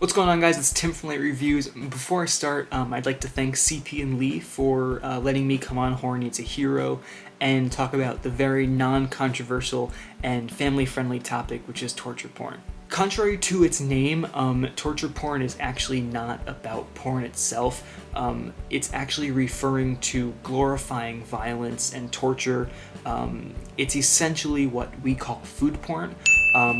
What's going on, guys? It's Tim from Late Reviews. Before I start, I'd like to thank CP and Lee for letting me come on Horror Needs a Hero and talk about the very non-controversial and family-friendly topic, which is torture porn. Contrary to its name, torture porn is actually not about porn itself. It's actually referring to glorifying violence and torture. It's essentially what we call food porn,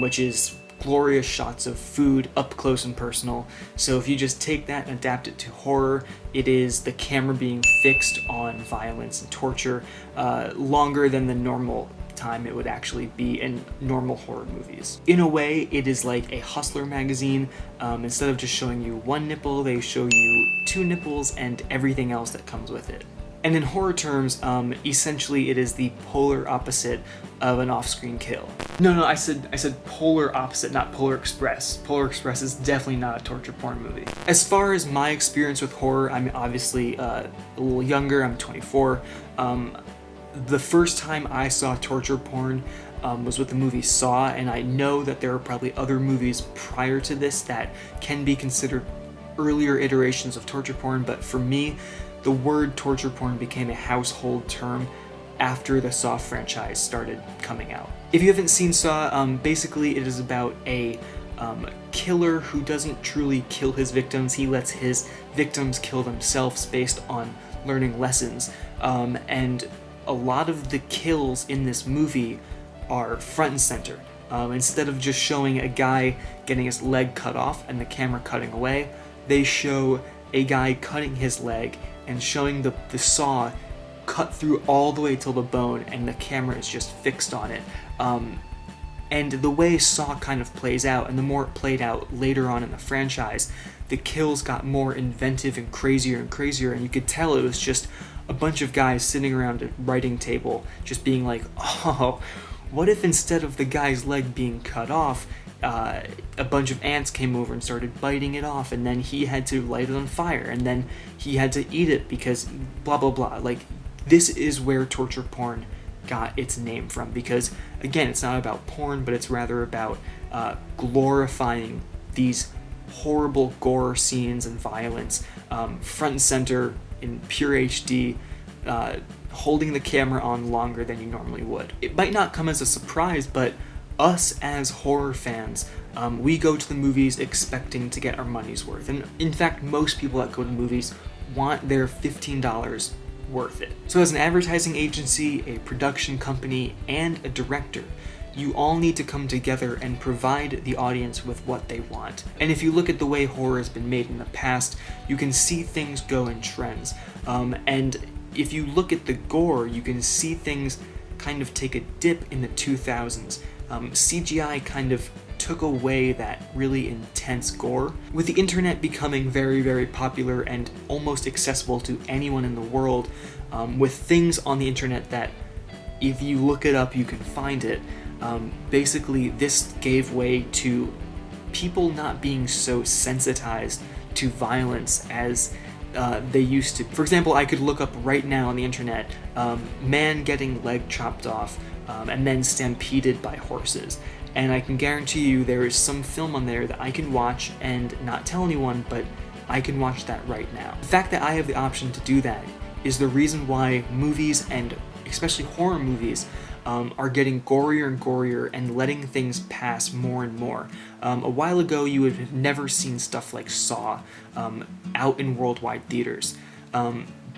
which is glorious shots of food up close and personal. So if you just take that and adapt it to horror, it is the camera being fixed on violence and torture longer than the normal time it would actually be in normal horror movies. In a way, it is like a Hustler magazine. Instead of just showing you one nipple, they show you two nipples and everything else that comes with it. And in horror terms, essentially it is the polar opposite of an off-screen kill. No, I said polar opposite, not Polar Express. Polar Express is definitely not a torture porn movie. As far as my experience with horror, I'm obviously a little younger, I'm 24. The first time I saw torture porn was with the movie Saw, and I know that there are probably other movies prior to this that can be considered earlier iterations of torture porn, but for me, the word torture porn became a household term after the Saw franchise started coming out. If you haven't seen Saw, basically it is about a killer who doesn't truly kill his victims. He lets his victims kill themselves based on learning lessons. And a lot of the kills in this movie are front and center. Instead of just showing a guy getting his leg cut off and the camera cutting away, they show a guy cutting his leg and showing the saw cut through all the way till the bone, and the camera is just fixed on it. And the way Saw kind of plays out, and the more it played out later on in the franchise, the kills got more inventive and crazier, and you could tell it was just a bunch of guys sitting around a writing table just being like, oh, what if instead of the guy's leg being cut off, a bunch of ants came over and started biting it off, and then he had to light it on fire, and then he had to eat it because blah blah blah. Like, this is where torture porn got its name from, because again, it's not about porn, but it's rather about glorifying these horrible gore scenes and violence, front and center in pure HD, holding the camera on longer than you normally would. It might not come as a surprise, but us as horror fans, we go to the movies expecting to get our money's worth. And in fact, most people that go to movies want their $15 worth it. So as an advertising agency, a production company, and a director, you all need to come together and provide the audience with what they want. And if you look at the way horror has been made in the past, you can see things go in trends. And if you look at the gore, you can see things kind of take a dip in the 2000s. CGI kind of took away that really intense gore. With the internet becoming very, very popular and almost accessible to anyone in the world, with things on the internet that if you look it up, you can find it, basically this gave way to people not being so sensitized to violence as they used to. For example, I could look up right now on the internet, man getting leg chopped off, and then stampeded by horses. And I can guarantee you there is some film on there that I can watch and not tell anyone, but I can watch that right now. The fact that I have the option to do that is the reason why movies, and especially horror movies, are getting gorier and gorier and letting things pass more and more. A while ago, you would have never seen stuff like Saw out in worldwide theaters.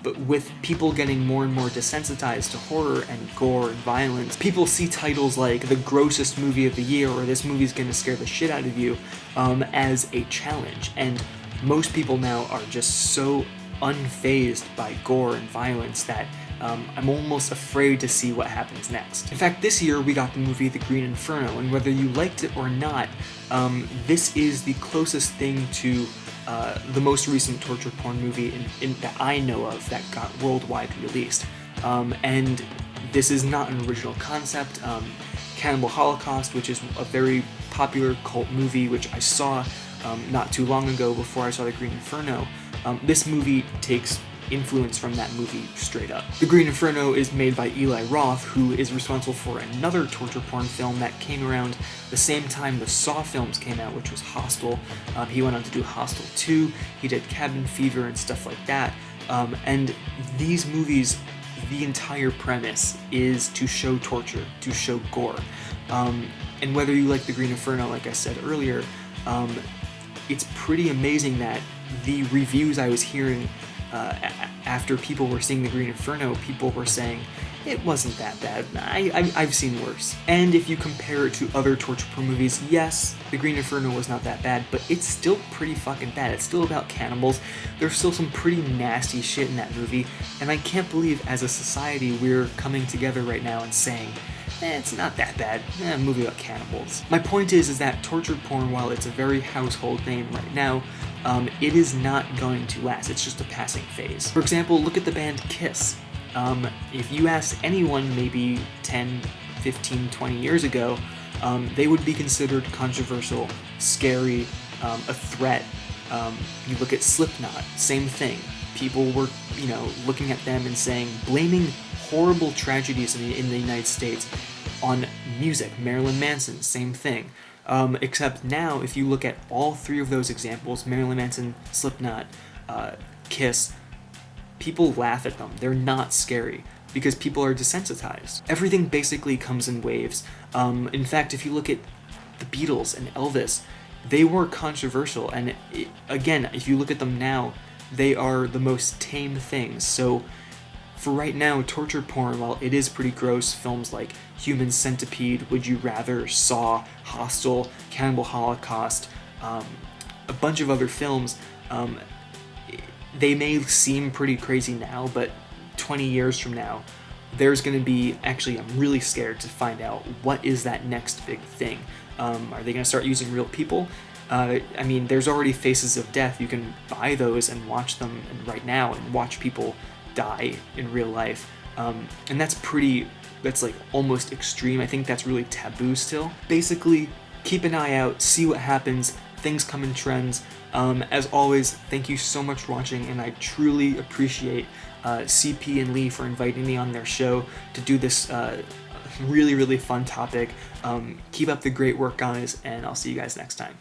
But with people getting more and more desensitized to horror and gore and violence, people see titles like the grossest movie of the year or this movie's gonna scare the shit out of you as a challenge. And most people now are just so unfazed by gore and violence that I'm almost afraid to see what happens next. In fact, this year we got the movie The Green Inferno, and whether you liked it or not, this is the closest thing to the most recent torture porn movie that I know of that got worldwide released. And this is not an original concept. Cannibal Holocaust, which is a very popular cult movie, which I saw not too long ago before I saw The Green Inferno, this movie takes influence from that movie straight up. The Green Inferno is made by Eli Roth, who is responsible for another torture porn film that came around the same time the Saw films came out, which was Hostel. He went on to do Hostel 2, he did Cabin Fever and stuff like that. And these movies, the entire premise is to show torture, to show gore. And whether you like The Green Inferno, like I said earlier, it's pretty amazing that the reviews I was hearing after people were seeing The Green Inferno, people were saying, it wasn't that bad. I've seen worse. And if you compare it to other torture porn movies, yes, The Green Inferno was not that bad, but it's still pretty fucking bad. It's still about cannibals. There's still some pretty nasty shit in that movie, and I can't believe as a society we're coming together right now and saying, it's not that bad, a movie about cannibals. My point is that torture porn, while it's a very household name right now, it is not going to last. It's just a passing phase. For example, look at the band Kiss. If you asked anyone maybe 10, 15, 20 years ago, they would be considered controversial, scary, a threat. You look at Slipknot, same thing. People were, looking at them and saying, blaming horrible tragedies in the United States on music. Marilyn Manson, same thing. Except now, if you look at all three of those examples, Marilyn Manson, Slipknot, Kiss, people laugh at them. They're not scary because people are desensitized. Everything basically comes in waves. In fact, if you look at the Beatles and Elvis, they were controversial, and again, if you look at them now, they are the most tame things. So for right now, torture porn, while it is pretty gross, films like Human Centipede, Would You Rather, Saw, Hostel, Cannibal Holocaust, a bunch of other films, they may seem pretty crazy now, but 20 years from now, there's going to be, actually, I'm really scared to find out what is that next big thing. Are they going to start using real people? There's already Faces of Death. You can buy those and watch them right now and watch people die in real life. And that's like almost extreme. I think that's really taboo still. Basically, keep an eye out, see what happens. Things come in trends. As always, thank you so much for watching, and I truly appreciate CP and Lee for inviting me on their show to do this really, really fun topic. Keep up the great work, guys, and I'll see you guys next time.